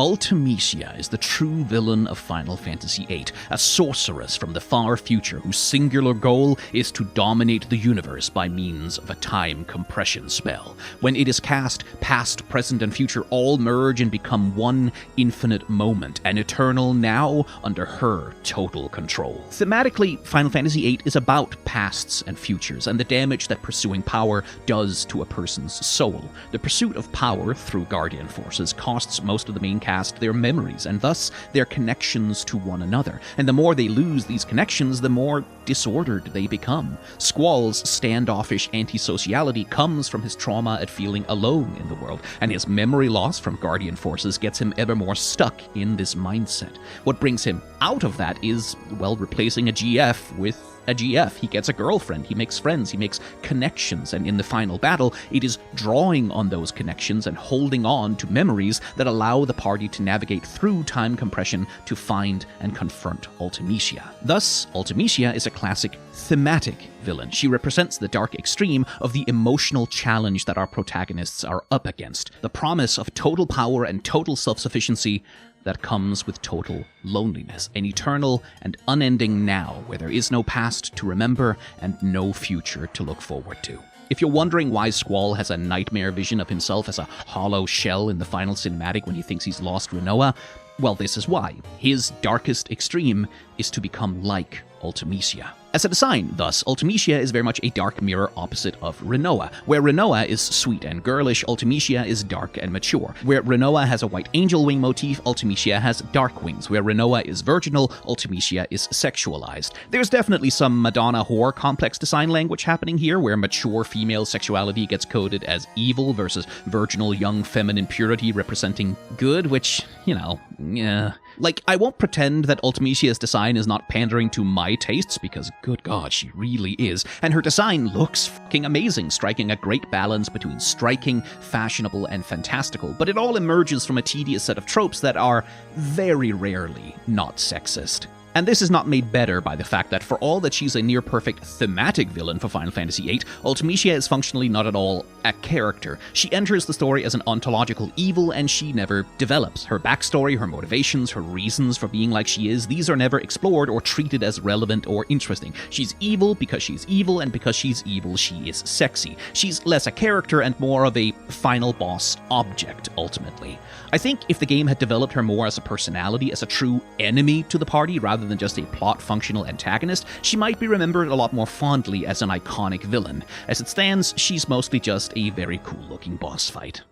Ultimecia is the true villain of Final Fantasy VIII, a sorceress from the far future whose singular goal is to dominate the universe by means of a time compression spell. When it is cast, past, present, and future all merge and become one infinite moment, an eternal now under her total control. Thematically, Final Fantasy VIII is about pasts and futures, and the damage that pursuing power does to a person's soul. The pursuit of power through Guardian forces costs most of the main cast their memories, and thus their connections to one another. And the more they lose these connections, the more disordered they become. Squall's standoffish antisociality comes from his trauma at feeling alone in the world, and his memory loss from Guardian forces gets him ever more stuck in this mindset. What brings him out of that is, well, replacing a GF with a GF. He gets a girlfriend, he makes friends, he makes connections, and in the final battle, it is drawing on those connections and holding on to memories that allow the party to navigate through time compression to find and confront Ultimecia. Thus, Ultimecia is a classic thematic villain. She represents the dark extreme of the emotional challenge that our protagonists are up against, the promise of total power and total self-sufficiency that comes with total loneliness, an eternal and unending now where there is no past to remember and no future to look forward to. If you're wondering why Squall has a nightmare vision of himself as a hollow shell in the final cinematic when he thinks he's lost Rinoa, well, this is why. His darkest extreme is to become like Ultimecia. As a design, thus, Ultimecia is very much a dark mirror opposite of Rinoa. Where Rinoa is sweet and girlish, Ultimecia is dark and mature. Where Rinoa has a white angel wing motif, Ultimecia has dark wings. Where Rinoa is virginal, Ultimecia is sexualized. There's definitely some Madonna whore complex design language happening here, where mature female sexuality gets coded as evil versus virginal young feminine purity representing good, which, you know, yeah. Like, I won't pretend that Ultimecia's design is not pandering to my tastes, because good god, she really is. And her design looks fucking amazing, striking a great balance between striking, fashionable, and fantastical, but it all emerges from a tedious set of tropes that are very rarely not sexist. And this is not made better by the fact that for all that she's a near-perfect thematic villain for Final Fantasy VIII, Ultimecia is functionally not at all a character. She enters the story as an ontological evil, and she never develops. Her backstory, her motivations, her reasons for being like she is, these are never explored or treated as relevant or interesting. She's evil because she's evil, and because she's evil, she is sexy. She's less a character and more of a final boss object, ultimately. I think if the game had developed her more as a personality, as a true enemy to the party, rather than just a plot-functional antagonist, she might be remembered a lot more fondly as an iconic villain. As it stands, she's mostly just a very cool-looking boss fight.